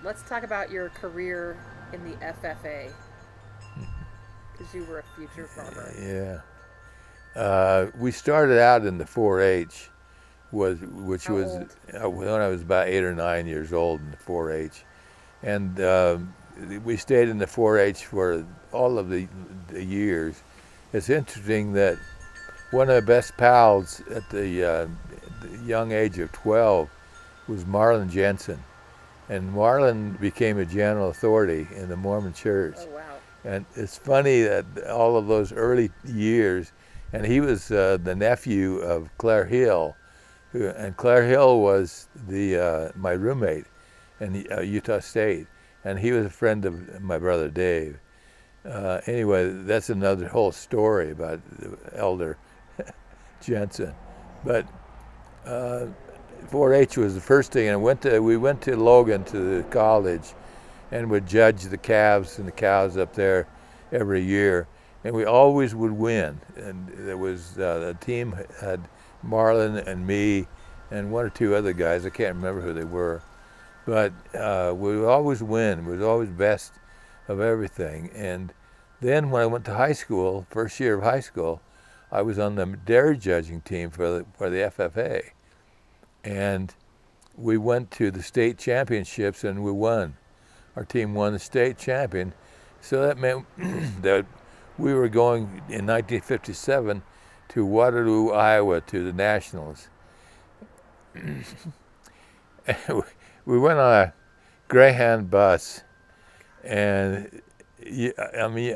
let's talk about your career in the FFA, because you were a future farmer. Yeah. We started out in the 4-H, which How was old? when I was about 8 or 9 years old in the 4-H, and we stayed in the 4-H for all of the years. It's interesting that one of the best pals at the young age of 12 was Marlon Jensen, and Marlon became a general authority in the Mormon Church. Oh, wow. And it's funny that all of those early years, and he was the nephew of Claire Hill, and Claire Hill was my roommate in Utah State, and he was a friend of my brother Dave. Anyway, that's another whole story about Elder Jensen. But uh, 4-H was the first thing, and we went to Logan to the college, and would judge the calves and the cows up there every year, and we always would win. And there was the team had Marlon and me, and one or two other guys. I can't remember who they were, but we would always win. We was always best of everything. And then when I went to high school, first year of high school, I was on the dairy judging team for the FFA, and we went to the state championships and we won. Our team won the state champion, so that meant that we were going in 1957 to Waterloo, Iowa, to the Nationals. We went on a Greyhound bus, and I mean,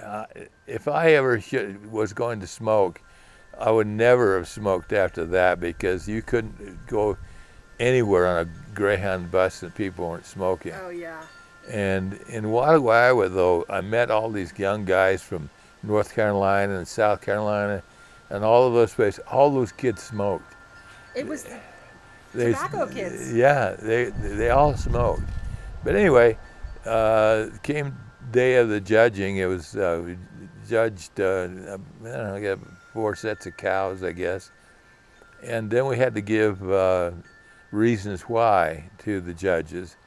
if I ever was going to smoke, I would never have smoked after that, because you couldn't go anywhere on a Greyhound bus and people weren't smoking. Oh, yeah. And in Waterloo, Iowa, though, I met all these young guys from North Carolina and South Carolina, and all of those places. All those kids smoked. It was They, tobacco kids. yeah, they all smoked. But anyway, came day of the judging. It was we judged. I don't know, I got 4 sets of cows, I guess, and then we had to give reasons why to the judges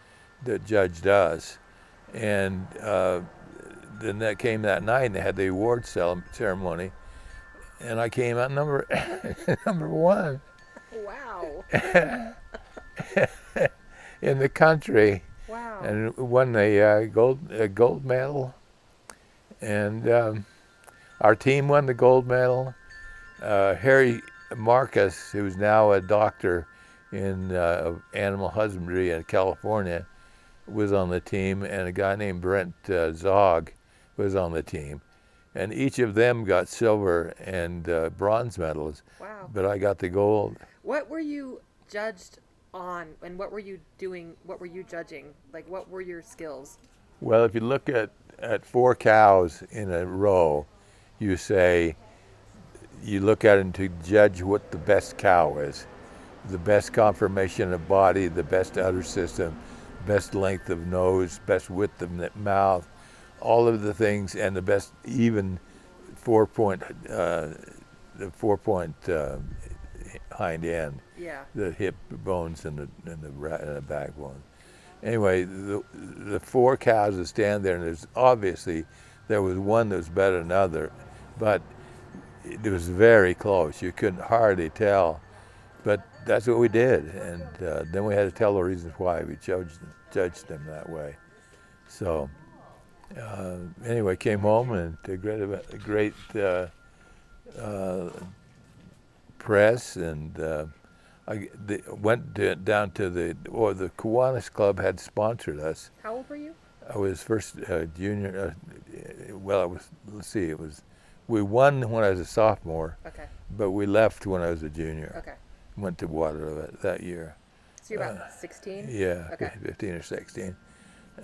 that judged us. And then that came that night, and they had the award ceremony, and I came out number number 1 Wow. in the country, Wow. and won the gold medal. And our team won the gold medal. Harry Marcus, who's now a doctor in animal husbandry in California, was on the team, and a guy named Brent Zog was on the team. And each of them got silver and bronze medals, Wow. but I got the gold. What were you judged on, and what were you doing? What were you judging? Like, what were your skills? Well, if you look at 4 cows in a row, you look at them to judge what the best cow is. The best conformation of body, the best udder system, best length of nose, best width of mouth, all of the things, and the best even 4-point, the 4-point hind end, Yeah. the hip bones and the backbone. Anyway, the 4 cows that stand there, and there was one that was better than another, but it was very close. You couldn't hardly tell, but that's what we did, and then we had to tell the reasons why we judged them that way. So anyway, came home and a great press, and went down to the Kiwanis Club had sponsored us. How old were you? I was first junior. Well, we won when I was a sophomore, Okay. but we left when I was a junior. Okay. Went to Waterloo that year. So you're about 16? Yeah, Okay. 15 or 16.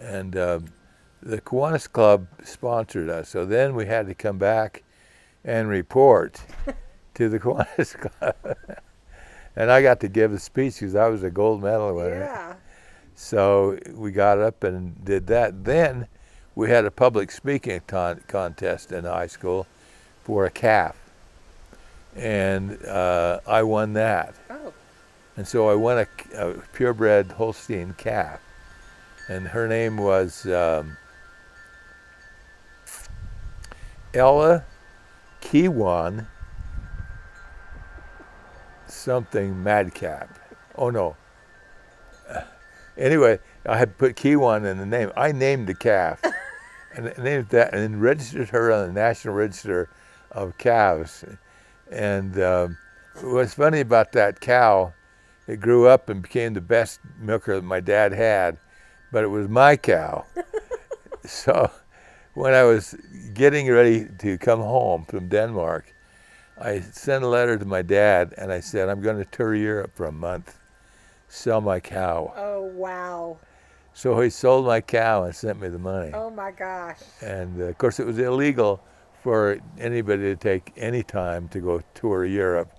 And the Kiwanis Club sponsored us, so then we had to come back and report to the Kiwanis Club. And I got to give a speech because I was a gold medal winner. Yeah. So we got up and did that. Then we had a public speaking contest in high school for a calf, and I won that. Oh. And so I won a purebred Holstein calf, and her name was Ella Kiwan something Madcap. Oh no. Anyway, I had put Kiwan in the name. I named the calf, and named that, and registered her on the National Register of Calves. And what's funny about that cow, it grew up and became the best milker that my dad had, but it was my cow. So when I was getting ready to come home from Denmark, I sent a letter to my dad, and I said, I'm going to tour Europe for a month, sell my cow. Oh, wow. So he sold my cow and sent me the money. Oh, my gosh. And of course, it was illegal for anybody to take any time to go tour Europe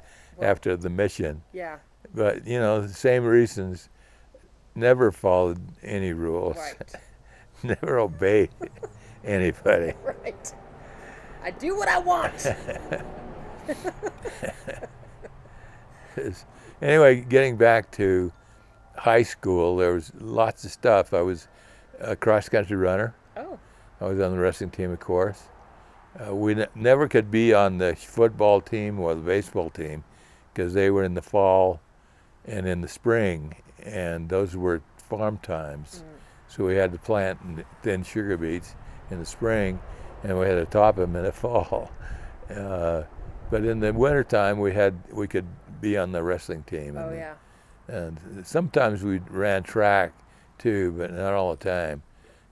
after the mission. Yeah. But, you know, the same reasons, never followed any rules, Right. never obeyed anybody. Right. I do what I want. Anyway, getting back to high school, there was lots of stuff. I was a cross-country runner. Oh. I was on the wrestling team, of course. We never could be on the football team or the baseball team because they were in the fall and in the spring, and those were farm times. So we had to plant thin sugar beets in the spring, and we had to top them in the fall. But in the wintertime, we could be on the wrestling team. Oh, yeah. And sometimes we ran track too, but not all the time.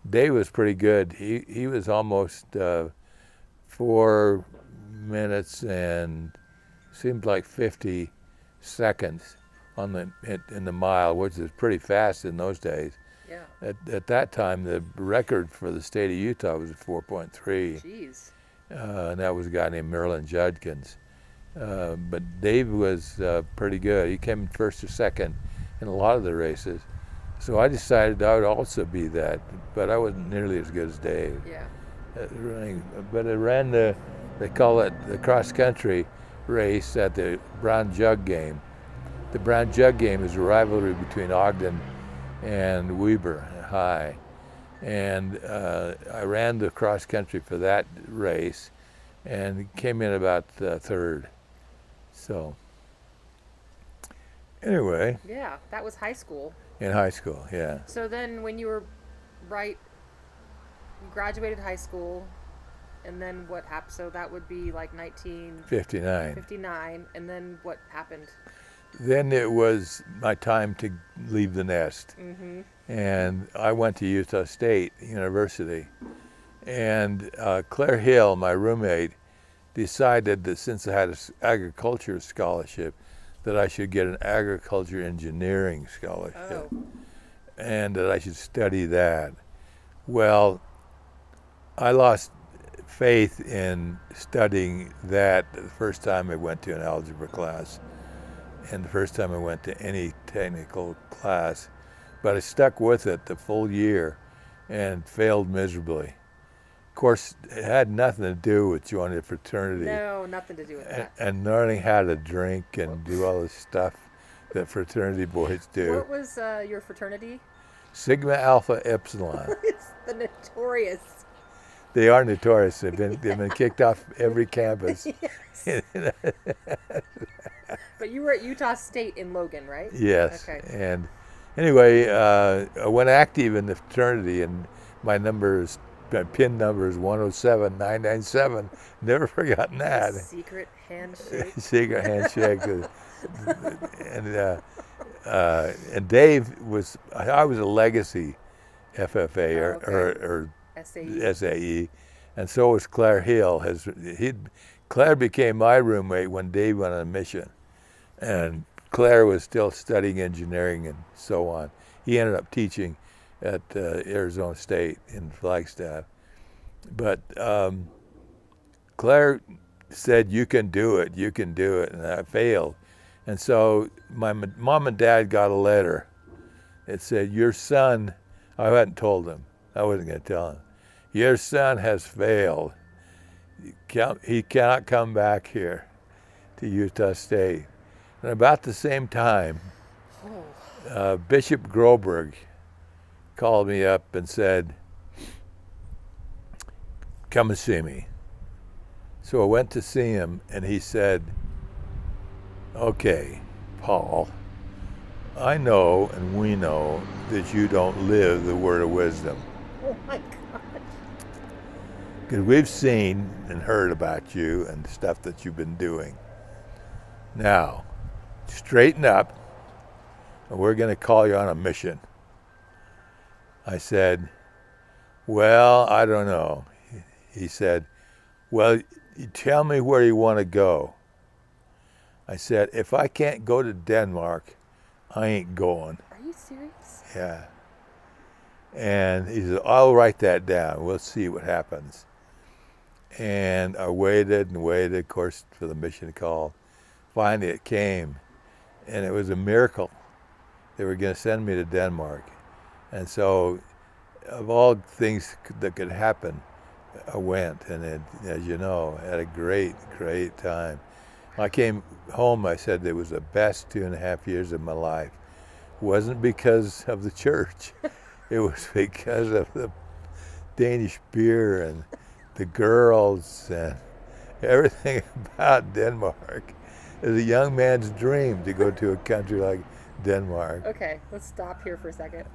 Dave was pretty good. He was almost 4 minutes and seemed like 50 seconds in the mile, which is pretty fast in those days. Yeah. At that time, the record for the state of Utah was 4.3. Jeez. And that was a guy named Merlin Judkins. But Dave was pretty good. He came first or second in a lot of the races. So I decided I would also be that, but I wasn't nearly as good as Dave. Yeah. But I ran they call it the cross-country race at the Brown Jug game. The Brown Jug game is a rivalry between Ogden and Weber High. And I ran the cross-country for that race and came in about third. So anyway. Yeah, that was high school. In high school, yeah. So then when you were you graduated high school, and then what happened? So that would be like 1959. And then what happened? Then it was my time to leave the nest. Mm-hmm. And I went to Utah State University. And Claire Hill, my roommate, decided that since I had an agriculture scholarship, that I should get an agriculture engineering scholarship. Oh. And that I should study that. Well, I lost faith in studying that the first time I went to an algebra class and the first time I went to any technical class. But I stuck with it the full year and failed miserably. Of course, it had nothing to do with joining a fraternity. No, nothing to do with that. And learning how to drink and do all this stuff that fraternity boys do. What was your fraternity? Sigma Alpha Epsilon. It's the notorious. They are notorious. They've been kicked off every campus. Yes. But you were at Utah State in Logan, right? Yes. Okay. And anyway, I went active in the fraternity, and my PIN number is 107997. Never forgotten that. Secret handshake. Secret handshake. And Dave I was a legacy FFA or SAE, and so was Claire Hill. Claire became my roommate when Dave went on a mission, and Claire was still studying engineering and so on. He ended up teaching at Arizona State in Flagstaff. But Claire said, you can do it, and I failed. And so my mom and dad got a letter. It said, your son, I hadn't told him, I wasn't going to tell him, your son has failed. He cannot come back here to Utah State. And about the same time, Bishop Groberg called me up and said, "Come and see me." So I went to see him, and he said, "Okay, Paul, I know and we know that you don't live the word of wisdom. Oh my god. Because we've seen and heard about you and the stuff that you've been doing. Now, straighten up, and we're going to call you on a mission." I said, "Well, I don't know." He said, "Well, you tell me where you want to go." I said, "If I can't go to Denmark, I ain't going." Are you serious? Yeah. And he said, "I'll write that down. We'll see what happens." And I waited and waited, of course, for the mission call. Finally, it came, and it was a miracle. They were going to send me to Denmark. And so, of all things that could happen, I went, and it, as you know, had a great, great time. When I came home, I said it was the best 2.5 years of my life. It wasn't because of the church. It was because of the Danish beer and the girls and everything about Denmark. It was a young man's dream to go to a country like Denmark. Okay, let's stop here for a second.